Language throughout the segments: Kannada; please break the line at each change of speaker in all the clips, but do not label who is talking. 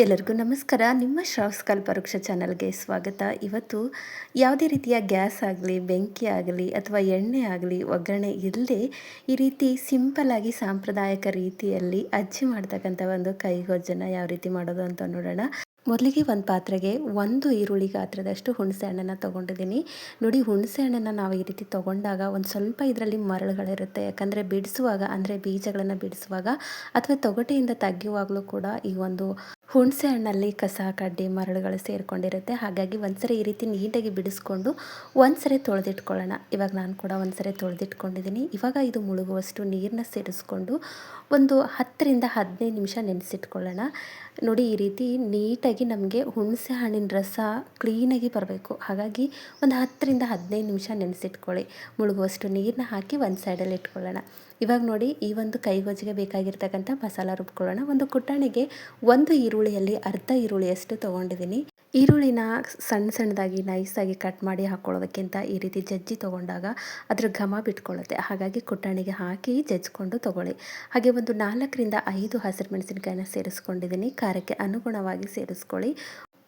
ಎಲ್ಲರಿಗೂ ನಮಸ್ಕಾರ. ನಿಮ್ಮ ಶ್ರಾವ್ಸ್ ಕಲ್ಪವೃಕ್ಷ ಚಾನಲ್ಗೆ ಸ್ವಾಗತ. ಇವತ್ತು ಯಾವುದೇ ರೀತಿಯ ಗ್ಯಾಸ್ ಆಗಲಿ, ಬೆಂಕಿ ಆಗಲಿ ಅಥವಾ ಎಣ್ಣೆ ಆಗಲಿ ಒಗ್ಗರಣೆ ಇಲ್ಲದೆ ಈ ರೀತಿ ಸಿಂಪಲ್ಲಾಗಿ ಸಾಂಪ್ರದಾಯಿಕ ರೀತಿಯಲ್ಲಿ ಅಜ್ಜಿ ಮಾಡ್ತಕ್ಕಂಥ ಒಂದು ಕೈಗೊಜ್ಜನ್ನು ಯಾವ ರೀತಿ ಮಾಡೋದು ಅಂತ ನೋಡೋಣ. ಮೊದಲಿಗೆ ಒಂದು ಪಾತ್ರೆಗೆ 1 ಈರುಳ್ಳಿ ಗಾತ್ರದಷ್ಟು ಹುಣಸೆ ಹಣ್ಣನ್ನು ತೊಗೊಂಡಿದ್ದೀನಿ. ನೋಡಿ, ಹುಣಸೆ ಹಣ್ಣನ್ನು ನಾವು ಈ ರೀತಿ ತೊಗೊಂಡಾಗ ಒಂದು ಸ್ವಲ್ಪ ಇದರಲ್ಲಿ ಮರಳುಗಳಿರುತ್ತೆ. ಯಾಕಂದರೆ ಬಿಡಿಸುವಾಗ, ಅಂದರೆ ಬೀಜಗಳನ್ನು ಬಿಡಿಸುವಾಗ ಅಥವಾ ತೊಗಟೆಯಿಂದ ತೆಗೆಯುವಾಗಲೂ ಕೂಡ ಈ ಒಂದು ಹುಣಸೆ ಹಣ್ಣಲ್ಲಿ ಕಸ ಕಡ್ಡಿ ಮರಳುಗಳು ಸೇರಿಕೊಂಡಿರುತ್ತೆ. ಹಾಗಾಗಿ ಒಂದ್ಸರಿ ಈ ರೀತಿ ನೀಟಾಗಿ ಬಿಡಿಸ್ಕೊಂಡು ಒಂದ್ಸರಿ ತೊಳೆದಿಟ್ಕೊಳ್ಳೋಣ. ಇವಾಗ ನಾನು ಕೂಡ ಒಂದ್ಸರಿ ತೊಳೆದಿಟ್ಕೊಂಡಿದ್ದೀನಿ. ಇವಾಗ ಇದು ಮುಳುಗುವಷ್ಟು ನೀರನ್ನ ಸೇರಿಸ್ಕೊಂಡು ಒಂದು 10 ರಿಂದ 15 ನಿಮಿಷ ನೆನೆಸಿಟ್ಕೊಳ್ಳೋಣ. ನೋಡಿ, ಈ ರೀತಿ ನೀಟಾಗಿ ನಮಗೆ ಹುಣಸೆ ಹಣ್ಣಿನ ರಸ ಕ್ಲೀನಾಗಿ ಬರಬೇಕು. ಹಾಗಾಗಿ ಒಂದು 10 ರಿಂದ 15 ನಿಮಿಷ ನೆನೆಸಿಟ್ಕೊಳ್ಳಿ. ಮುಳುಗುವಷ್ಟು ನೀರನ್ನ ಹಾಕಿ ಒಂದು ಸೈಡಲ್ಲಿ ಇಟ್ಕೊಳ್ಳೋಣ. ಇವಾಗ ನೋಡಿ, ಈ ಒಂದು ಕೈಗೊಜ್ಜಿಗೆ ಬೇಕಾಗಿರ್ತಕ್ಕಂಥ ಮಸಾಲ ರುಬ್ಕೊಳ್ಳೋಣ. ಒಂದು ಕುಟಾಣಿಗೆ 1 ಈರುಳ್ಳಿಯಲ್ಲಿ ಅರ್ಧ ಈರುಳ್ಳಿಯಷ್ಟು ತೊಗೊಂಡಿದ್ದೀನಿ. ಈರುಳ್ಳಿನ ಸಣ್ಣದಾಗಿ ನೈಸಾಗಿ ಕಟ್ ಮಾಡಿ ಹಾಕ್ಕೊಳ್ಳೋದಕ್ಕಿಂತ ಈ ರೀತಿ ಜಜ್ಜಿ ತೊಗೊಂಡಾಗ ಅದ್ರ ಘಮ ಬಿಟ್ಕೊಳ್ಳುತ್ತೆ. ಹಾಗಾಗಿ ಕುಟಾಣಿಗೆ ಹಾಕಿ ಜಜ್ಜಿಕೊಂಡು ತೊಗೊಳ್ಳಿ. ಹಾಗೆ ಒಂದು 4 ರಿಂದ 5 ಹಸಿರು ಮೆಣಸಿನಕಾಯಿನ ಸೇರಿಸ್ಕೊಂಡಿದ್ದೀನಿ. ಖಾರಕ್ಕೆ ಅನುಗುಣವಾಗಿ ಸೇರಿಸ್ಕೊಳ್ಳಿ.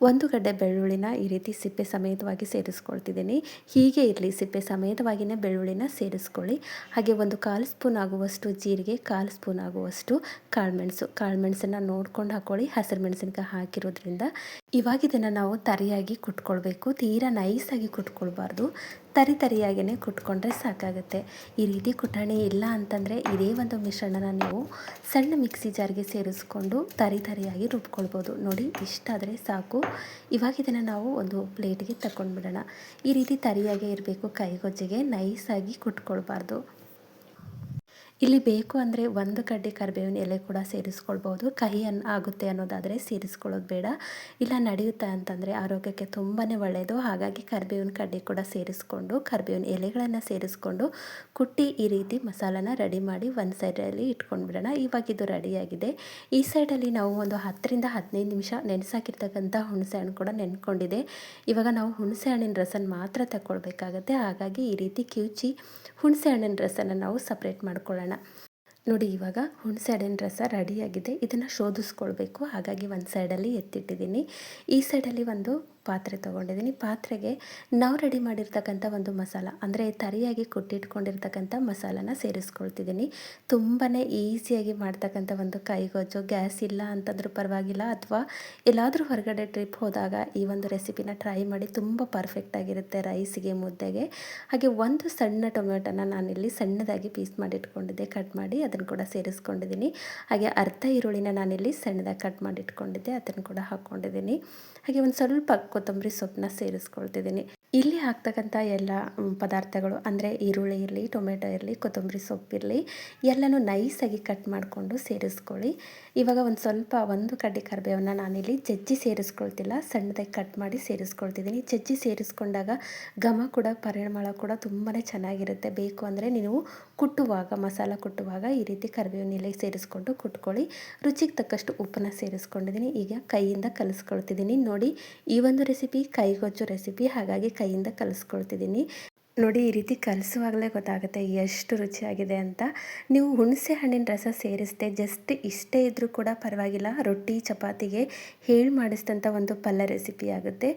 1 ಗಡ್ಡೆ ಬೆಳ್ಳುಳ್ಳಿನ ಈ ರೀತಿ ಸಿಪ್ಪೆ ಸಮೇತವಾಗಿ ಸೇರಿಸ್ಕೊಳ್ತಿದ್ದೀನಿ. ಹೀಗೆ ಇರಲಿ, ಸಿಪ್ಪೆ ಸಮೇತವಾಗಿಯೇ ಬೆಳ್ಳುಳ್ಳಿನ ಸೇರಿಸ್ಕೊಳ್ಳಿ. ಹಾಗೆ ಒಂದು 1/4 ಸ್ಪೂನ್ ಆಗುವಷ್ಟು ಜೀರಿಗೆ, 1/4 ಸ್ಪೂನ್ ಆಗುವಷ್ಟು ಕಾಳುಮೆಣಸನ್ನು ನೋಡ್ಕೊಂಡು ಹಾಕ್ಕೊಳ್ಳಿ. ಹಸಿರು ಮೆಣಸಿನಕಾಯಿ ಹಾಕಿರೋದ್ರಿಂದ ಇವಾಗ ಇದನ್ನು ನಾವು ತರಿಯಾಗಿ ಕುಟ್ಕೊಳ್ಬೇಕು. ತೀರಾ ನೈಸಾಗಿ ಕುಟ್ಕೊಳ್ಬಾರ್ದು, ತರಿಯಾಗಿಯೇ ಕುಟ್ಕೊಂಡ್ರೆ ಸಾಕಾಗುತ್ತೆ. ಈ ರೀತಿ ಕುಟಾಣಿ ಇಲ್ಲ ಅಂತಂದರೆ ಇದೇ ಒಂದು ಮಿಶ್ರಣನ ನೀವು ಸಣ್ಣ ಮಿಕ್ಸಿ ಜಾರ್ಗೆ ಸೇರಿಸ್ಕೊಂಡು ತರಿಯಾಗಿ ರುಬ್ಕೊಳ್ಬೋದು. ನೋಡಿ, ಇಷ್ಟಾದರೆ ಸಾಕು. ಇವಾಗ ಇದನ್ನು ನಾವು ಒಂದು ಪ್ಲೇಟ್ಗೆ ತಗೊಂಡ್ಬಿಡೋಣ. ಈ ರೀತಿ ತರಿಯಾಗೇ ಇರಬೇಕು. ಕೈಗೊಜ್ಜೆಗೆ ನೈಸಾಗಿ ಕುಟ್ಕೊಳ್ಬಾರ್ದು. ಇಲ್ಲಿ ಬೇಕು ಅಂದರೆ 1 ಕಡ್ಡಿ ಕರಿಬೇವಿನ ಎಲೆ ಕೂಡ ಸೇರಿಸ್ಕೊಳ್ಬೋದು. ಕಹಿ ಆಗುತ್ತೆ ಅನ್ನೋದಾದರೆ ಸೇರಿಸ್ಕೊಳ್ಳೋದು ಬೇಡ. ಇಲ್ಲ ನಡೆಯುತ್ತೆ ಅಂತಂದರೆ ಆರೋಗ್ಯಕ್ಕೆ ತುಂಬಾ ಒಳ್ಳೆಯದು. ಹಾಗಾಗಿ ಕರಿಬೇವಿನ ಕಡ್ಡಿ ಕೂಡ ಸೇರಿಸ್ಕೊಂಡು, ಕರಿಬೇವಿನ ಎಲೆಗಳನ್ನು ಸೇರಿಸ್ಕೊಂಡು ಕುಟ್ಟಿ ಈ ರೀತಿ ಮಸಾಲಾನ ರೆಡಿ ಮಾಡಿ ಒಂದು ಸೈಡಲ್ಲಿ ಇಟ್ಕೊಂಡ್ಬಿಡೋಣ. ಇವಾಗ ಇದು ರೆಡಿಯಾಗಿದೆ. ಈ ಸೈಡಲ್ಲಿ ನಾವು ಒಂದು 10 ರಿಂದ 15 ನಿಮಿಷ ನೆನೆಸಾಕಿರ್ತಕ್ಕಂಥ ಹುಣಸೆ ಹಣ್ಣು ಕೂಡ ನೆನ್ಕೊಂಡಿದೆ. ಇವಾಗ ನಾವು ಹುಣಸೆ ಹಣ್ಣಿನ ರಸನ ಮಾತ್ರ ತಗೊಳ್ಬೇಕಾಗತ್ತೆ. ಹಾಗಾಗಿ ಈ ರೀತಿ ಕಿವುಚಿ ಹುಣಸೆ ಹಣ್ಣಿನ ರಸನ ನಾವು ಸಪ್ರೇಟ್ ಮಾಡ್ಕೊಳ್ಳೋಣ. ನೋಡಿ, ಇವಾಗ ಹುಣಸೆ ಹಣ್ಣಿನ ರಸ ರೆಡಿಯಾಗಿದೆ. ಇದನ್ನು ಶೋಧಿಸ್ಕೊಳ್ಬೇಕು. ಹಾಗಾಗಿ ಒಂದು ಸೈಡಲ್ಲಿ ಎತ್ತಿಟ್ಟಿದ್ದೀನಿ. ಈ ಸೈಡಲ್ಲಿ ಒಂದು ಪಾತ್ರೆ ತೊಗೊಂಡಿದ್ದೀನಿ. ಪಾತ್ರೆಗೆ ನಾವು ರೆಡಿ ಮಾಡಿರ್ತಕ್ಕಂಥ ಒಂದು ಮಸಾಲ, ಅಂದರೆ ತರಿಯಾಗಿ ಕುಟ್ಟಿಟ್ಕೊಂಡಿರ್ತಕ್ಕಂಥ ಮಸಾಲಾನ ಸೇರಿಸ್ಕೊಳ್ತಿದ್ದೀನಿ. ತುಂಬಾ ಈಸಿಯಾಗಿ ಮಾಡ್ತಕ್ಕಂಥ ಒಂದು ಕೈಗೊಜ್ಜು. ಗ್ಯಾಸ್ ಇಲ್ಲ ಅಂತಂದ್ರೂ ಪರವಾಗಿಲ್ಲ, ಅಥವಾ ಎಲ್ಲಾದರೂ ಹೊರಗಡೆ ಟ್ರಿಪ್ ಹೋದಾಗ ಈ ಒಂದು ರೆಸಿಪಿನ ಟ್ರೈ ಮಾಡಿ. ತುಂಬ ಪರ್ಫೆಕ್ಟಾಗಿರುತ್ತೆ ರೈಸಿಗೆ, ಮುದ್ದೆಗೆ. ಹಾಗೆ ಒಂದು ಸಣ್ಣ ಟೊಮೆಟೊನ ನಾನಿಲ್ಲಿ ಸಣ್ಣದಾಗಿ ಪೀಸ್ ಮಾಡಿ ಇಟ್ಕೊಂಡಿದ್ದೆ, ಕಟ್ ಮಾಡಿ ಅದನ್ನು ಕೂಡ ಸೇರಿಸ್ಕೊಂಡಿದ್ದೀನಿ. ಹಾಗೆ ಅರ್ಧ ಈರುಳ್ಳಿನ ನಾನಿಲ್ಲಿ ಸಣ್ಣದಾಗಿ ಕಟ್ ಮಾಡಿ ಇಟ್ಕೊಂಡಿದ್ದೆ, ಅದನ್ನು ಕೂಡ ಹಾಕ್ಕೊಂಡಿದ್ದೀನಿ. ಹಾಗೆ ಒಂದು ಸ್ವಲ್ಪ ಕೊತ್ತಂಬರಿ ಸೊಪ್ಪನ್ನ ಸೇರಿಸ್ಕೊಳ್ತಿದ್ದೀನಿ. ಇಲ್ಲಿ ಹಾಕ್ತಕ್ಕಂಥ ಎಲ್ಲ ಪದಾರ್ಥಗಳು, ಅಂದರೆ ಈರುಳ್ಳಿ ಇರಲಿ, ಟೊಮೆಟೊ ಇರಲಿ, ಕೊತ್ತಂಬರಿ ಸೊಪ್ಪಿರಲಿ, ಎಲ್ಲನೂ ನೈಸಾಗಿ ಕಟ್ ಮಾಡಿಕೊಂಡು ಸೇರಿಸ್ಕೊಳ್ಳಿ. ಇವಾಗ ಒಂದು ಸ್ವಲ್ಪ 1 ಕಡ್ಡಿ ಕರಿಬೇವನ್ನ ನಾನಿಲ್ಲಿ ಜಜ್ಜಿ ಸೇರಿಸ್ಕೊಳ್ತಿಲ್ಲ, ಸಣ್ಣದಾಗಿ ಕಟ್ ಮಾಡಿ ಸೇರಿಸ್ಕೊಳ್ತಿದ್ದೀನಿ. ಜಜ್ಜಿ ಸೇರಿಸ್ಕೊಂಡಾಗ ಘಮ ಕೂಡ, ಪರಿಮಳ ಕೂಡ ತುಂಬಾ ಚೆನ್ನಾಗಿರುತ್ತೆ. ಬೇಕು ಅಂದರೆ ನೀವು ಮಸಾಲ ಕುಟ್ಟುವಾಗ ಈ ರೀತಿ ಕರಿಬೇವಿನ ಎಲೆ ಸೇರಿಸ್ಕೊಂಡು ಕುಟ್ಕೊಳ್ಳಿ. ರುಚಿಗೆ ತಕ್ಕಷ್ಟು ಉಪ್ಪನ್ನು ಸೇರಿಸ್ಕೊಂಡಿದ್ದೀನಿ. ಈಗ ಕೈಯಿಂದ ಕಲಿಸ್ಕೊಳ್ತಿದ್ದೀನಿ. ನೋಡಿ, ಈ ಒಂದು ರೆಸಿಪಿ ಕೈಗೊಜ್ಜು ರೆಸಿಪಿ, ಹಾಗಾಗಿ ಕೈಯಿಂದ ಕಲಿಸ್ಕೊಳ್ತಿದ್ದೀನಿ. ನೋಡಿ, ಈ ರೀತಿ ಕಲಿಸುವಾಗಲೇ ಗೊತ್ತಾಗುತ್ತೆ ಎಷ್ಟು ರುಚಿಯಾಗಿದೆ ಅಂತ. ನೀವು ಹುಣಸೆ ಹಣ್ಣಿನ ರಸ ಸೇರಿಸದೆ ಜಸ್ಟ್ ಇಷ್ಟೇ ಇದ್ದರೂ ಕೂಡ ಪರವಾಗಿಲ್ಲ, ರೊಟ್ಟಿ ಚಪಾತಿಗೆ ಹೇಳಿ ಮಾಡಿಸಿದಂಥ ಒಂದು ಪಲ್ಯ ರೆಸಿಪಿ ಆಗುತ್ತೆ.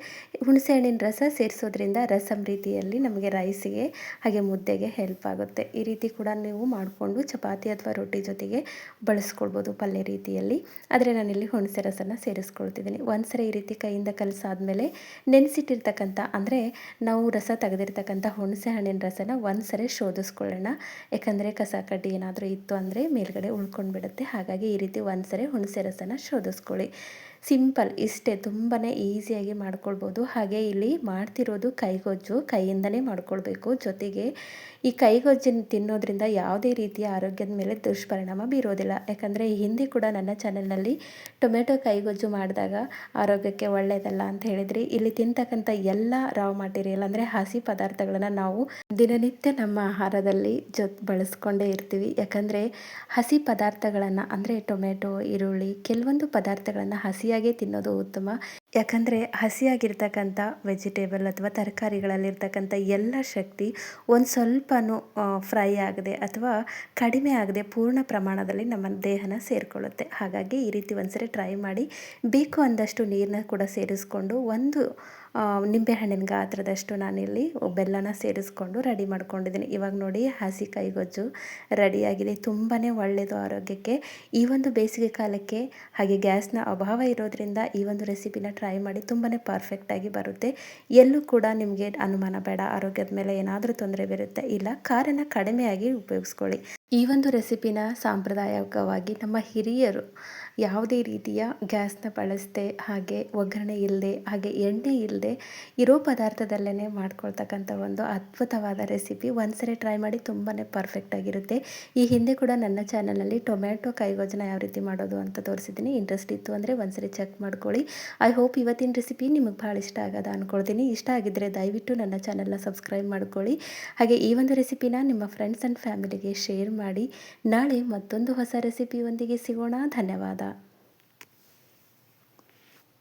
ಹುಣಸೆ ಹಣ್ಣಿನ ರಸ ಸೇರಿಸೋದ್ರಿಂದ ರಸಂ ರೀತಿಯಲ್ಲಿ ನಮಗೆ ರೈಸಿಗೆ ಹಾಗೆ ಮುದ್ದೆಗೆ ಹೆಲ್ಪ್ ಆಗುತ್ತೆ. ಈ ರೀತಿ ಕೂಡ ನೀವು ಮಾಡಿಕೊಂಡು ಚಪಾತಿ ಅಥವಾ ರೊಟ್ಟಿ ಜೊತೆಗೆ ಬಳಸ್ಕೊಳ್ಬೋದು ಪಲ್ಯ ರೀತಿಯಲ್ಲಿ. ಆದರೆ ನಾನಿಲ್ಲಿ ಹುಣಸೆ ರಸನ ಸೇರಿಸ್ಕೊಳ್ತಿದ್ದೀನಿ. ಒಂದ್ಸರಿ ಈ ರೀತಿ ಕೈಯಿಂದ ಕಲಿಸಾದ್ಮೇಲೆ ನೆನೆಸಿಟ್ಟಿರ್ತಕ್ಕಂಥ, ಅಂದರೆ ನಾವು ರಸ ತೆಗೆದಿರ್ತಕ್ಕಂಥ ಹುಣಸೆ ಹಣ್ಣಿನ ರಸನ ಒಂದ್ಸರಿ ಶೋಧಿಸ್ಕೊಳ್ಳೋಣ. ಯಾಕಂದರೆ ಕಸ ಕಡ್ಡಿ ಏನಾದರೂ ಇತ್ತು ಅಂದರೆ ಮೇಲ್ಗಡೆ ಉಳ್ಕೊಂಡು ಬಿಡುತ್ತೆ. ಹಾಗಾಗಿ ಈ ರೀತಿ ಒಂದ್ಸರಿ ಹುಣಸೆ ರಸನ ಶೋಧಿಸ್ಕೊಳ್ಳಿ. ಸಿಂಪಲ್, ಇಷ್ಟೇ, ತುಂಬಾ ಈಸಿಯಾಗಿ ಮಾಡ್ಕೊಳ್ಬೋದು. ಹಾಗೆ ಇಲ್ಲಿ ಮಾಡ್ತಿರೋದು ಕೈಗೊಜ್ಜು, ಕೈಯಿಂದನೇ ಮಾಡ್ಕೊಳ್ಬೇಕು. ಜೊತೆಗೆ ಈ ಕೈಗೊಜ್ಜನ್ನು ತಿನ್ನೋದ್ರಿಂದ ಯಾವುದೇ ರೀತಿಯ ಆರೋಗ್ಯದ ಮೇಲೆ ದುಷ್ಪರಿಣಾಮ ಬೀರೋದಿಲ್ಲ. ಯಾಕಂದರೆ ಈ ಹಿಂದೆ ಕೂಡ ನನ್ನ ಚಾನಲ್ನಲ್ಲಿ ಟೊಮೆಟೊ ಕೈಗೊಜ್ಜು ಮಾಡಿದಾಗ ಆರೋಗ್ಯಕ್ಕೆ ಒಳ್ಳೆಯದಲ್ಲ ಅಂತ ಹೇಳಿದ್ರಿ. ಇಲ್ಲಿ ತಿಂತಕ್ಕಂಥ ಎಲ್ಲ ರಾ ಮಟೀರಿಯಲ್, ಅಂದರೆ ಹಸಿ ಪದಾರ್ಥಗಳನ್ನು ನಾವು ದಿನನಿತ್ಯ ನಮ್ಮ ಆಹಾರದಲ್ಲಿ ಬಳಸ್ಕೊಂಡೇ ಇರ್ತೀವಿ. ಯಾಕಂದರೆ ಹಸಿ ಪದಾರ್ಥಗಳನ್ನು, ಅಂದರೆ ಟೊಮೆಟೊ, ಈರುಳ್ಳಿ, ಕೆಲವೊಂದು ಪದಾರ್ಥಗಳನ್ನು ಹಸಿಯಾಗೇ ತಿನ್ನೋದು ಉತ್ತಮ. ಯಾಕಂದರೆ ಹಸಿಯಾಗಿರ್ತಕ್ಕಂಥ ವೆಜಿಟೇಬಲ್ ಅಥವಾ ತರಕಾರಿಗಳಲ್ಲಿರ್ತಕ್ಕಂಥ ಎಲ್ಲ ಶಕ್ತಿ ಒಂದು ಸ್ವಲ್ಪನೂ ಫ್ರೈ ಆಗದೆ ಅಥವಾ ಕಡಿಮೆ ಆಗದೆ ಪೂರ್ಣ ಪ್ರಮಾಣದಲ್ಲಿ ನಮ್ಮ ದೇಹನ ಸೇರಿಕೊಳ್ಳುತ್ತೆ. ಹಾಗಾಗಿ ಈ ರೀತಿ ಒಂದ್ಸರಿ ಟ್ರೈ ಮಾಡಿ. ಬೇಕು ಅಂದಷ್ಟು ನೀರನ್ನ ಕೂಡ ಸೇರಿಸ್ಕೊಂಡು ಒಂದು ನಿಂಬೆಹಣ್ಣಿನ ಗಾತ್ರದಷ್ಟು ನಾನಿಲ್ಲಿ ಬೆಲ್ಲನ ಸೇರಿಸ್ಕೊಂಡು ರೆಡಿ ಮಾಡ್ಕೊಂಡಿದ್ದೀನಿ. ಇವಾಗ ನೋಡಿ ಹಸಿ ಕೈಗೊಜ್ಜು ರೆಡಿಯಾಗಿದೆ. ತುಂಬಾ ಒಳ್ಳೆಯದು ಆರೋಗ್ಯಕ್ಕೆ. ಈ ಒಂದು ಬೇಸಿಗೆ ಕಾಲಕ್ಕೆ ಹಾಗೆ ಗ್ಯಾಸ್ನ ಅಭಾವ ಇರೋದ್ರಿಂದ ಈ ಒಂದು ರೆಸಿಪಿನ ಟ್ರೈ ಮಾಡಿ. ತುಂಬಾ ಪರ್ಫೆಕ್ಟಾಗಿ ಬರುತ್ತೆ. ಎಲ್ಲೂ ಕೂಡ ನಿಮಗೆ ಅನುಮಾನ ಬೇಡ ಆರೋಗ್ಯದ ಮೇಲೆ ಏನಾದರೂ ತೊಂದರೆ ಬರುತ್ತೆ ಇಲ್ಲ. ಖಾರನ ಕಡಿಮೆಯಾಗಿ ಉಪಯೋಗಿಸ್ಕೊಳ್ಳಿ. ಈ ಒಂದು ರೆಸಿಪಿನ ಸಾಂಪ್ರದಾಯಿಕವಾಗಿ ನಮ್ಮ ಹಿರಿಯರು ಯಾವುದೇ ರೀತಿಯ ಗ್ಯಾಸ್ನ ಬಳಸದೆ ಹಾಗೆ ಒಗ್ಗರಣೆ ಇಲ್ಲದೆ ಹಾಗೆ ಎಣ್ಣೆ ಇಲ್ಲದೆ ಇರೋ ಪದಾರ್ಥದಲ್ಲೇ ಮಾಡ್ಕೊಳ್ತಕ್ಕಂಥ ಒಂದು ಅದ್ಭುತವಾದ ರೆಸಿಪಿ. ಒಂದ್ಸರಿ ಟ್ರೈ ಮಾಡಿ. ತುಂಬಾ ಪರ್ಫೆಕ್ಟಾಗಿರುತ್ತೆ. ಈ ಹಿಂದೆ ಕೂಡ ನನ್ನ ಚಾನಲಲ್ಲಿ ಟೊಮ್ಯಾಟೊ ಕೈಗೊಜ್ಜನ್ನ ಯಾವ ರೀತಿ ಮಾಡೋದು ಅಂತ ತೋರಿಸಿದ್ದೀನಿ. ಇಂಟ್ರೆಸ್ಟ್ ಇತ್ತು ಅಂದರೆ ಒಂದ್ಸರಿ ಚೆಕ್ ಮಾಡ್ಕೊಳ್ಳಿ. ಐ ಹೋಪ್ ಇವತ್ತಿನ ರೆಸಿಪಿ ನಿಮಗೆ ಭಾಳ ಇಷ್ಟ ಆಗದ ಅಂದ್ಕೊಳ್ತೀನಿ. ಇಷ್ಟ ಆಗಿದ್ದರೆ ದಯವಿಟ್ಟು ನನ್ನ ಚಾನಲ್ನ ಸಬ್ಸ್ಕ್ರೈಬ್ ಮಾಡ್ಕೊಳ್ಳಿ. ಹಾಗೆ ಈ ಒಂದು ರೆಸಿಪಿನ ನಿಮ್ಮ ಫ್ರೆಂಡ್ಸ್ ಆ್ಯಂಡ್ ಫ್ಯಾಮಿಲಿಗೆ ಶೇರ್ ಮಾಡಿ. ನಾಳೆ ಮತ್ತೊಂದು ಹೊಸ ರೆಸಿಪಿಯೊಂದಿಗೆ ಸಿಗೋಣ. ಧನ್ಯವಾದ.